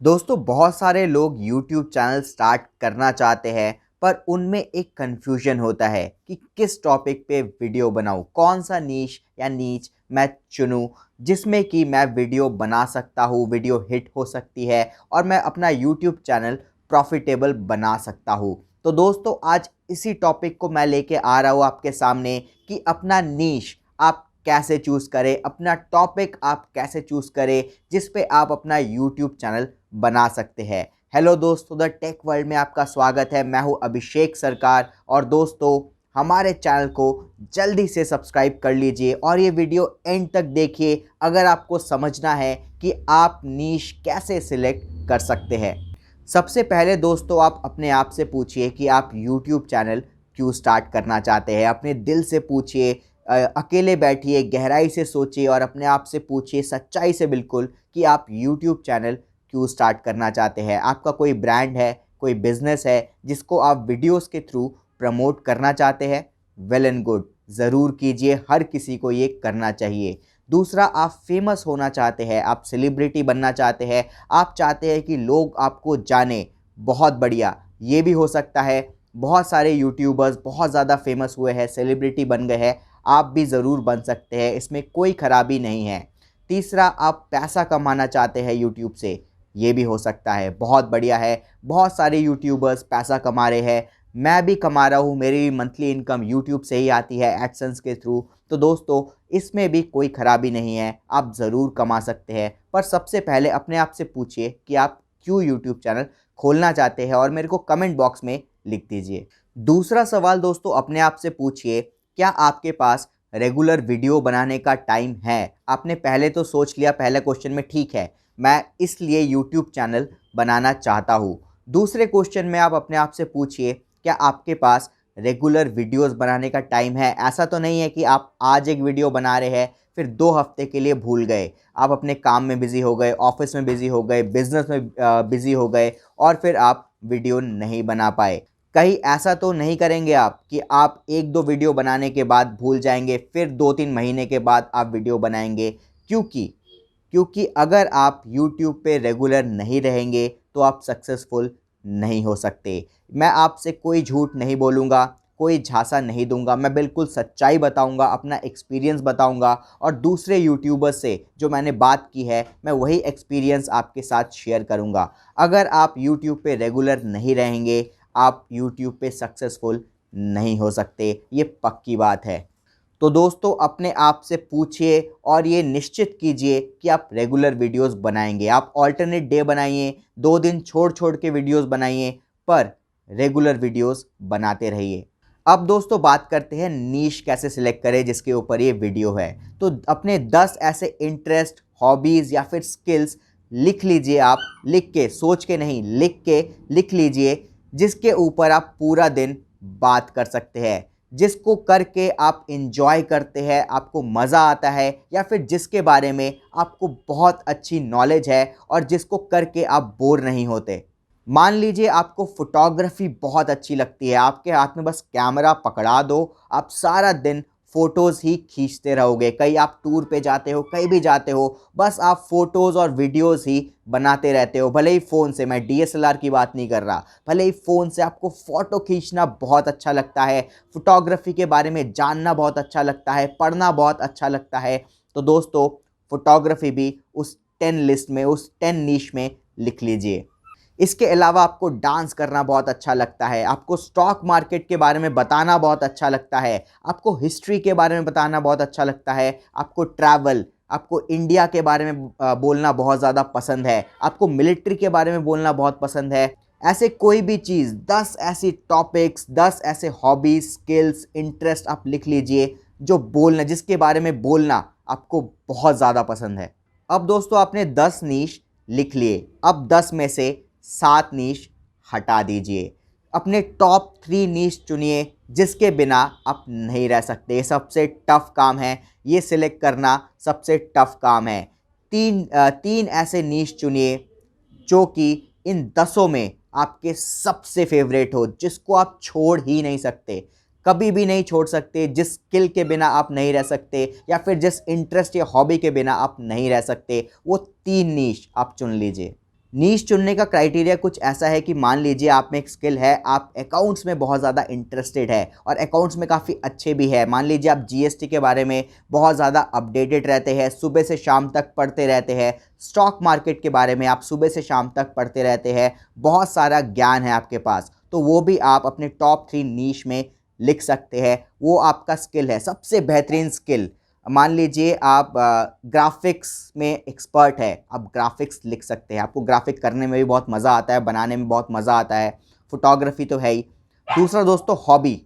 दोस्तों बहुत सारे लोग YouTube चैनल स्टार्ट करना चाहते हैं पर उनमें एक कन्फ्यूजन होता है कि किस टॉपिक पे वीडियो बनाऊं, कौन सा नीच मैं चुनूं जिसमें कि मैं वीडियो बना सकता हूं, वीडियो हिट हो सकती है और मैं अपना YouTube चैनल प्रॉफिटेबल बना सकता हूं। तो दोस्तों आज इसी टॉपिक को मैं लेके आ रहा हूं आपके सामने कि अपना नीश आप कैसे चूज़ करें, अपना टॉपिक आप कैसे चूज़ करें जिस पे आप अपना यूट्यूब चैनल बना सकते हैं। हेलो दोस्तों, द टेक वर्ल्ड में आपका स्वागत है। मैं हूं अभिषेक सरकार और दोस्तों हमारे चैनल को जल्दी से सब्सक्राइब कर लीजिए और ये वीडियो एंड तक देखिए अगर आपको समझना है कि आप नीश कैसे सिलेक्ट कर सकते हैं। सबसे पहले दोस्तों आप अपने आप से पूछिए कि आप यूट्यूब चैनल क्यों स्टार्ट करना चाहते हैं। अपने दिल से पूछिए, अकेले बैठिए, गहराई से सोचिए और अपने आप से पूछिए सच्चाई से बिल्कुल कि आप यूट्यूब चैनल क्यों स्टार्ट करना चाहते हैं। आपका कोई ब्रांड है, कोई बिजनेस है जिसको आप वीडियोस के थ्रू प्रमोट करना चाहते हैं, वेल एंड गुड, ज़रूर कीजिए। हर किसी को ये करना चाहिए। दूसरा, आप फेमस होना चाहते हैं, आप सेलिब्रिटी बनना चाहते हैं, आप चाहते हैं कि लोग आपको जाने, बहुत बढ़िया, ये भी हो सकता है। बहुत सारे यूट्यूबर्स बहुत ज़्यादा फेमस हुए हैं, सेलिब्रिटी बन गए हैं, आप भी ज़रूर बन सकते हैं, इसमें कोई ख़राबी नहीं है। तीसरा, आप पैसा कमाना चाहते हैं यूट्यूब से, ये भी हो सकता है, बहुत बढ़िया है। बहुत सारे यूट्यूबर्स पैसा कमा रहे हैं, मैं भी कमा रहा हूँ, मेरी भी मंथली इनकम यूट्यूब से ही आती है एडसेंस के थ्रू। तो दोस्तों इसमें भी कोई ख़राबी नहीं है, आप ज़रूर कमा सकते हैं। पर सबसे पहले अपने आप से पूछिए कि आप क्यों यूट्यूब चैनल खोलना चाहते हैं और मेरे को कमेंट बॉक्स में लिख दीजिए। दूसरा सवाल दोस्तों अपने आप से पूछिए, क्या आपके पास रेगुलर वीडियो बनाने का टाइम है। आपने पहले तो सोच लिया पहले क्वेश्चन में, ठीक है मैं इसलिए यूट्यूब चैनल बनाना चाहता हूँ। दूसरे क्वेश्चन में आप अपने आप से पूछिए, क्या आपके पास रेगुलर वीडियोस बनाने का टाइम है। ऐसा तो नहीं है कि आप आज एक वीडियो बना रहे हैं फिर 2 हफ्ते के लिए भूल गए, आप अपने काम में बिज़ी हो गए, ऑफिस में बिज़ी हो गए, बिजनेस में बिज़ी हो गए और फिर आप वीडियो नहीं बना पाए। कहीं ऐसा तो नहीं करेंगे आप कि आप 1-2 वीडियो बनाने के बाद भूल जाएंगे, फिर 2-3 महीने के बाद आप वीडियो बनाएंगे। क्योंकि अगर आप YouTube पे रेगुलर नहीं रहेंगे तो आप सक्सेसफुल नहीं हो सकते। मैं आपसे कोई झूठ नहीं बोलूँगा, कोई झांसा नहीं दूंगा, मैं बिल्कुल सच्चाई बताऊंगा, अपना एक्सपीरियंस बताऊंगा और दूसरे यूट्यूबर्स से जो मैंने बात की है मैं वही एक्सपीरियंस आपके साथ शेयर करूंगा। अगर आप YouTube पे रेगुलर नहीं रहेंगे, आप YouTube पे सक्सेसफुल नहीं हो सकते, ये पक्की बात है। तो दोस्तों अपने आप से पूछिए और ये निश्चित कीजिए कि आप रेगुलर वीडियोस बनाएंगे। आप ऑल्टरनेट डे बनाइए, 2 दिन छोड़ छोड़ के वीडियोस बनाइए, पर रेगुलर वीडियोस बनाते रहिए। अब दोस्तों बात करते हैं नीश कैसे सिलेक्ट करें जिसके ऊपर ये वीडियो है। तो अपने 10 ऐसे इंटरेस्ट, हॉबीज़ या फिर स्किल्स लिख लीजिए। आप लिख के, सोच के नहीं, लिख के लिख लीजिए जिसके ऊपर आप पूरा दिन बात कर सकते हैं, जिसको करके आप इंजॉय करते हैं, आपको मज़ा आता है, या फिर जिसके बारे में आपको बहुत अच्छी नॉलेज है और जिसको करके आप बोर नहीं होते। मान लीजिए आपको फ़ोटोग्राफ़ी बहुत अच्छी लगती है, आपके हाथ में बस कैमरा पकड़ा दो, आप सारा दिन फ़ोटोज़ ही खींचते रहोगे। कहीं आप टूर पे जाते हो, कहीं भी जाते हो, बस आप फ़ोटोज़ और वीडियोज़ ही बनाते रहते हो। भले ही फ़ोन से, मैं डीएसएलआर की बात नहीं कर रहा, भले ही फ़ोन से आपको फ़ोटो खींचना बहुत अच्छा लगता है, फ़ोटोग्राफ़ी के बारे में जानना बहुत अच्छा लगता है, पढ़ना बहुत अच्छा लगता है, तो दोस्तों फ़ोटोग्राफ़ी भी उस 10 लिस्ट में, उस 10 नीश में लिख लीजिए। इसके अलावा आपको डांस करना बहुत अच्छा लगता है, आपको स्टॉक मार्केट के बारे में बताना बहुत अच्छा लगता है, आपको हिस्ट्री के बारे में बताना बहुत अच्छा लगता है, आपको ट्रैवल, आपको इंडिया के बारे में बोलना बहुत ज़्यादा पसंद है, आपको मिलिट्री के बारे में बोलना बहुत पसंद है। ऐसे कोई भी चीज़, 10 ऐसी टॉपिक्स, 10 ऐसे हॉबीज़, स्किल्स, इंटरेस्ट आप लिख लीजिए जो बोलना, जिसके बारे में बोलना आपको बहुत ज़्यादा पसंद है। अब दोस्तों आपने 10 नीश लिख लिए, अब 10 में से 7 नीश हटा दीजिए। अपने टॉप 3 नीश चुनिए जिसके बिना आप नहीं रह सकते। सबसे टफ काम है, ये सिलेक्ट करना सबसे टफ काम है। तीन ऐसे नीश चुनिए जो कि इन 10 में आपके सबसे फेवरेट हो, जिसको आप छोड़ ही नहीं सकते, कभी भी नहीं छोड़ सकते, जिस स्किल के बिना आप नहीं रह सकते या फिर जिस इंटरेस्ट या हॉबी के बिना आप नहीं रह सकते, वो 3 नीश आप चुन लीजिए। नीश चुनने का क्राइटेरिया कुछ ऐसा है कि मान लीजिए आप में एक स्किल है, आप अकाउंट्स में बहुत ज़्यादा इंटरेस्टेड है और अकाउंट्स में काफ़ी अच्छे भी है। मान लीजिए आप जीएसटी के बारे में बहुत ज़्यादा अपडेटेड रहते हैं, सुबह से शाम तक पढ़ते रहते हैं, स्टॉक मार्केट के बारे में आप सुबह से शाम तक पढ़ते रहते हैं, बहुत सारा ज्ञान है आपके पास, तो वो भी आप अपने टॉप 3 नीश में लिख सकते हैं। वो आपका स्किल है, सबसे बेहतरीन स्किल। मान लीजिए आप ग्राफिक्स में एक्सपर्ट है, आप ग्राफिक्स लिख सकते हैं, आपको ग्राफिक करने में भी बहुत मज़ा आता है, बनाने में बहुत मज़ा आता है, फोटोग्राफी तो है ही। दूसरा दोस्तों हॉबी,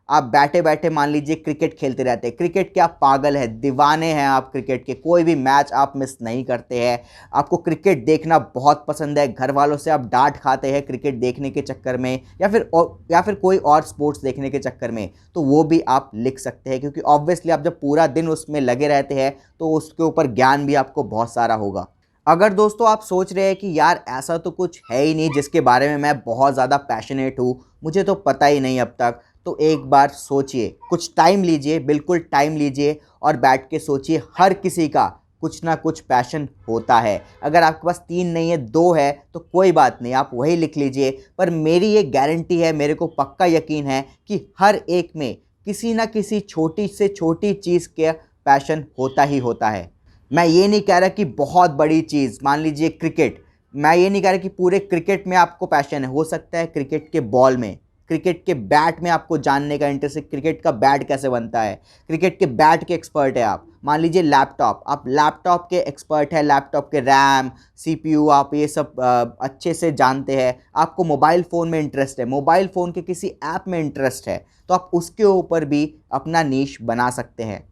आप बैठे बैठे मान लीजिए क्रिकेट खेलते रहते हैं, क्रिकेट के आप पागल है, दीवाने हैं आप क्रिकेट के, कोई भी मैच आप मिस नहीं करते हैं, आपको क्रिकेट देखना बहुत पसंद है, घर वालों से आप डांट खाते हैं क्रिकेट देखने के चक्कर में या फिर कोई और स्पोर्ट्स देखने के चक्कर में, तो वो भी आप लिख सकते हैं, क्योंकि ऑब्वियसली आप जब पूरा दिन उसमें लगे रहते हैं तो उसके ऊपर ज्ञान भी आपको बहुत सारा होगा। अगर दोस्तों आप सोच रहे हैं कि यार ऐसा तो कुछ है ही नहीं जिसके बारे में मैं बहुत ज़्यादा पैशनेट हूँ, मुझे तो पता ही नहीं अब तक, तो एक बार सोचिए, कुछ टाइम लीजिए, बिल्कुल टाइम लीजिए और बैठ के सोचिए। हर किसी का कुछ ना कुछ पैशन होता है। अगर आपके पास 3 नहीं है, 2 है तो कोई बात नहीं, आप वही लिख लीजिए। पर मेरी ये गारंटी है, मेरे को पक्का यकीन है कि हर एक में किसी ना किसी छोटी से छोटी चीज़ के पैशन होता ही होता है। मैं ये नहीं कह रहा कि बहुत बड़ी चीज़, मान लीजिए क्रिकेट, मैं ये नहीं कह रहा कि पूरे क्रिकेट में आपको पैशन है, हो सकता है क्रिकेट के बॉल में, क्रिकेट के बैट में आपको जानने का इंटरेस्ट है, क्रिकेट का बैट कैसे बनता है, क्रिकेट के बैट के एक्सपर्ट है आप। मान लीजिए लैपटॉप, आप लैपटॉप के एक्सपर्ट है, लैपटॉप के रैम सीपीयू आप ये सब अच्छे से जानते हैं। आपको मोबाइल फ़ोन में इंटरेस्ट है, मोबाइल फ़ोन के किसी ऐप में इंटरेस्ट है, तो आप उसके ऊपर भी अपना नीश बना सकते हैं।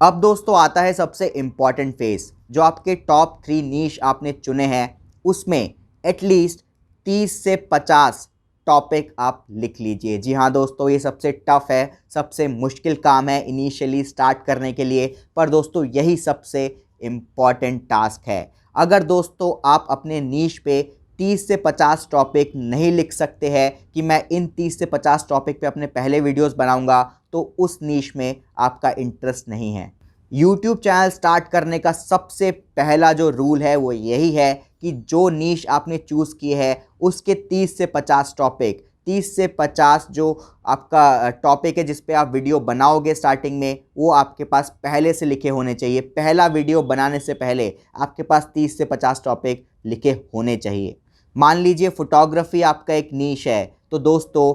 अब दोस्तों आता है सबसे इम्पॉर्टेंट फेज़, जो आपके टॉप 3 नीश आपने चुने हैं उसमें एटलीस्ट 30 से 50 टॉपिक आप लिख लीजिए। जी हाँ दोस्तों, ये सबसे टफ़ है, सबसे मुश्किल काम है इनिशियली स्टार्ट करने के लिए, पर दोस्तों यही सबसे इम्पॉर्टेंट टास्क है। अगर दोस्तों आप अपने नीश पे 30 से 50 टॉपिक नहीं लिख सकते हैं कि मैं इन 30 से 50 टॉपिक पे अपने पहले वीडियोस बनाऊंगा, तो उस नीश में आपका इंटरेस्ट नहीं है। यूट्यूब चैनल स्टार्ट करने का सबसे पहला जो रूल है वो यही है कि जो नीश आपने चूज़ की है उसके 30 से 50 टॉपिक, 30 से 50 जो आपका टॉपिक है जिस पे आप वीडियो बनाओगे स्टार्टिंग में, वो आपके पास पहले से लिखे होने चाहिए। पहला वीडियो बनाने से पहले आपके पास 30 से 50 टॉपिक लिखे होने चाहिए। मान लीजिए फोटोग्राफी आपका एक नीश है, तो दोस्तों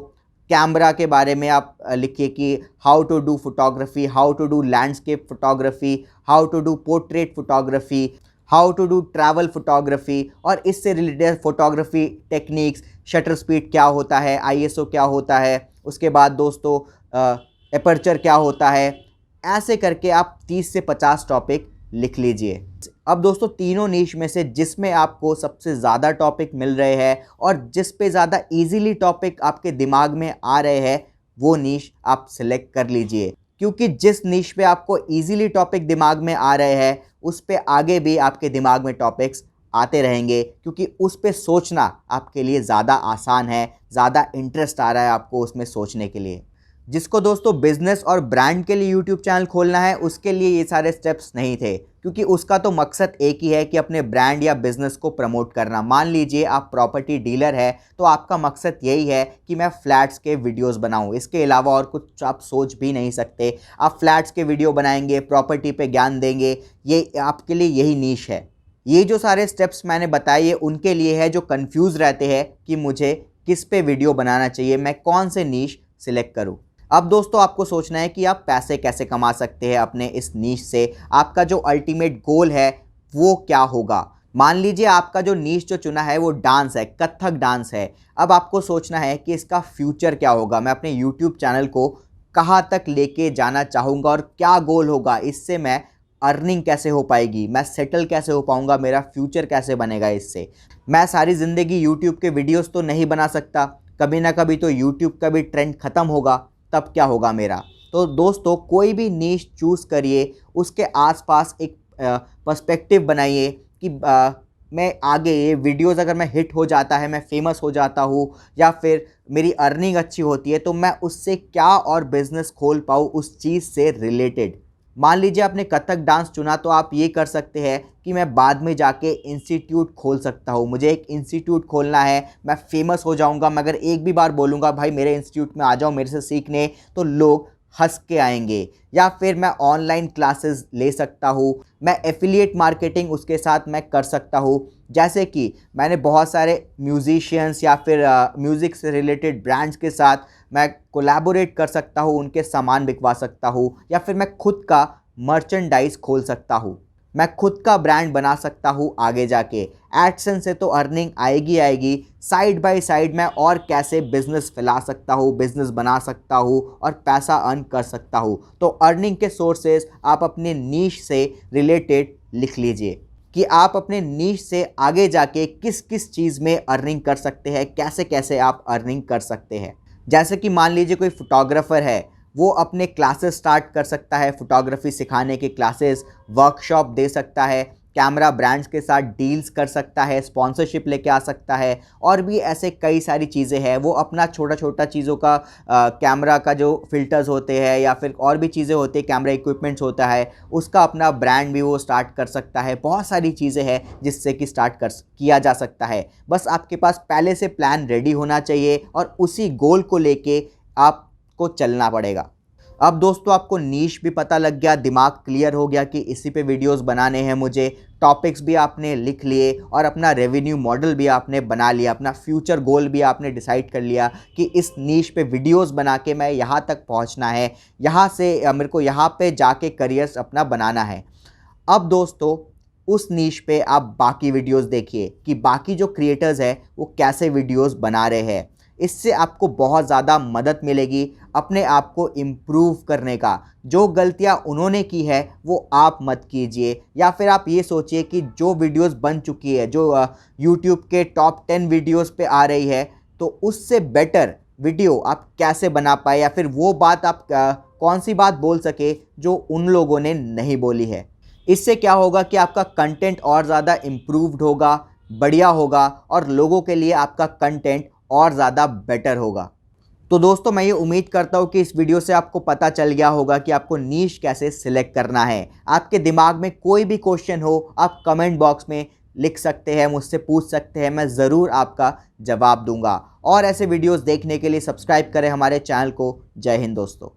कैमरा के बारे में आप लिखिए कि how to do photography, how to do landscape photography, how to do portrait photography, how to do travel photography, और इससे related photography techniques, shutter speed क्या होता है, आईएसओ क्या होता है, उसके बाद दोस्तों एपर्चर क्या होता है। ऐसे करके आप 30 से 50 टॉपिक लिख लीजिए। अब दोस्तों तीनों नीश में से जिसमें आपको सबसे ज़्यादा टॉपिक मिल रहे हैं और जिस पे ज़्यादा इजीली टॉपिक आपके दिमाग में आ रहे हैं, वो नीश आप सिलेक्ट कर लीजिए, क्योंकि जिस नीश पे आपको इजीली टॉपिक दिमाग में आ रहे हैं उस पे आगे भी आपके दिमाग में टॉपिक्स आते रहेंगे, क्योंकि उस पे सोचना आपके लिए ज़्यादा आसान है, ज़्यादा इंटरेस्ट आ रहा है आपको उसमें सोचने के लिए। जिसको दोस्तों बिज़नेस और ब्रांड के लिए यूट्यूब चैनल खोलना है, उसके लिए ये सारे स्टेप्स नहीं थे, क्योंकि उसका तो मकसद एक ही है कि अपने ब्रांड या बिज़नेस को प्रमोट करना। मान लीजिए आप प्रॉपर्टी डीलर है, तो आपका मकसद यही है कि मैं फ्लैट्स के वीडियोस बनाऊं, इसके अलावा और कुछ आप सोच भी नहीं सकते। आप फ्लैट्स के वीडियो बनाएंगे, प्रॉपर्टी पे ज्ञान देंगे, ये आपके लिए यही नीश है। ये जो सारे स्टेप्स मैंने बताए ये उनके लिए है जो कन्फ्यूज़ रहते हैं कि मुझे किस पे वीडियो बनाना चाहिए, मैं कौन से नीश सिलेक्ट करूँ। अब दोस्तों आपको सोचना है कि आप पैसे कैसे कमा सकते हैं अपने इस नीश से। आपका जो अल्टीमेट गोल है वो क्या होगा। मान लीजिए आपका जो नीश जो चुना है वो डांस है, कथक डांस है। अब आपको सोचना है कि इसका फ्यूचर क्या होगा, मैं अपने यूट्यूब चैनल को कहाँ तक लेके जाना चाहूँगा और क्या गोल होगा, इससे मैं अर्निंग कैसे हो पाएगी, मैं सेटल कैसे हो पाऊँगा, मेरा फ्यूचर कैसे बनेगा इससे। मैं सारी ज़िंदगी यूट्यूब के वीडियोज़ तो नहीं बना सकता, कभी ना कभी तो यूट्यूब का भी ट्रेंड ख़त्म होगा, तब क्या होगा मेरा। तो दोस्तों कोई भी नीश चूज़ करिए, उसके आसपास एक पर्सपेक्टिव बनाइए कि मैं आगे ये वीडियोज़ अगर मैं हिट हो जाता है, मैं फेमस हो जाता हूँ या फिर मेरी अर्निंग अच्छी होती है, तो मैं उससे क्या और बिज़नेस खोल पाऊँ उस चीज़ से रिलेटेड। मान लीजिए आपने कथक डांस चुना तो आप ये कर सकते हैं कि मैं बाद में जाके इंस्टीट्यूट खोल सकता हूँ, मुझे एक इंस्टीट्यूट खोलना है, मैं फेमस हो जाऊँगा, मगर एक भी बार बोलूँगा भाई मेरे इंस्टीट्यूट में आ जाओ मेरे से सीखने, तो लोग हंस के आएंगे। या फिर मैं ऑनलाइन क्लासेस ले सकता हूँ, मैं एफिलिएट मार्केटिंग उसके साथ मैं कर सकता हूँ। जैसे कि मैंने बहुत सारे म्यूजिशियंस या फिर म्यूज़िक से रिलेटेड ब्रांड्स के साथ मैं कोलैबोरेट कर सकता हूँ, उनके सामान बिकवा सकता हूँ, या फिर मैं खुद का मर्चेंडाइज खोल सकता हूँ, मैं खुद का ब्रांड बना सकता हूँ आगे जाके। एडसेंस से तो अर्निंग आएगी आएगी, साइड बाय साइड मैं और कैसे बिजनेस फैला सकता हूँ, बिजनेस बना सकता हूँ और पैसा अर्न कर सकता हूँ। तो अर्निंग के सोर्सेज आप अपने नीश से रिलेटेड लिख लीजिए कि आप अपने नीश से आगे जाके किस किस चीज़ में अर्निंग कर सकते हैं, कैसे कैसे आप अर्निंग कर सकते हैं। जैसे कि मान लीजिए कोई फोटोग्राफर है, वो अपने क्लासेस स्टार्ट कर सकता है, फोटोग्राफी सिखाने के क्लासेस, वर्कशॉप दे सकता है, कैमरा ब्रांड्स के साथ डील्स कर सकता है, स्पॉन्सरशिप लेके आ सकता है, और भी ऐसे कई सारी चीज़ें हैं। वो अपना छोटा छोटा चीज़ों का कैमरा का जो फ़िल्टर्स होते हैं या फिर और भी चीज़ें होती हैं, कैमरा इक्विपमेंट्स होता है, उसका अपना ब्रांड भी वो स्टार्ट कर सकता है। बहुत सारी चीज़ें हैं जिससे कि स्टार्ट किया जा सकता है। बस आपके पास पहले से प्लान रेडी होना चाहिए और उसी गोल को लेके आपको चलना पड़ेगा। अब दोस्तों आपको नीश भी पता लग गया, दिमाग क्लियर हो गया कि इसी पे वीडियोस बनाने हैं मुझे, टॉपिक्स भी आपने लिख लिए और अपना रेवेन्यू मॉडल भी आपने बना लिया, अपना फ्यूचर गोल भी आपने डिसाइड कर लिया कि इस नीश पे वीडियोस बना के मैं यहाँ तक पहुँचना है, यहाँ से मेरे को यहाँ पे जाके करियर्स अपना बनाना है। अब दोस्तों उस नीश पे आप बाकी वीडियोस देखिए कि बाकी जो क्रिएटर्स हैं वो कैसे वीडियोस बना रहे हैं। इससे आपको बहुत ज़्यादा मदद मिलेगी अपने आप को इम्प्रूव करने का। जो गलतियां उन्होंने की है वो आप मत कीजिए, या फिर आप ये सोचिए कि जो वीडियोस बन चुकी है, जो यूट्यूब के टॉप 10 वीडियोस पे आ रही है, तो उससे बेटर वीडियो आप कैसे बना पाए, या फिर वो बात आप कौन सी बात बोल सके जो उन लोगों ने नहीं बोली है। इससे क्या होगा कि आपका कंटेंट और ज़्यादा इम्प्रूव्ड होगा, बढ़िया होगा, और लोगों के लिए आपका कंटेंट और ज़्यादा बेटर होगा। तो दोस्तों मैं ये उम्मीद करता हूँ कि इस वीडियो से आपको पता चल गया होगा कि आपको नीश कैसे सिलेक्ट करना है। आपके दिमाग में कोई भी क्वेश्चन हो आप कमेंट बॉक्स में लिख सकते हैं, मुझसे पूछ सकते हैं, मैं ज़रूर आपका जवाब दूंगा। और ऐसे वीडियोस देखने के लिए सब्सक्राइब करें हमारे चैनल को। जय हिंद दोस्तों।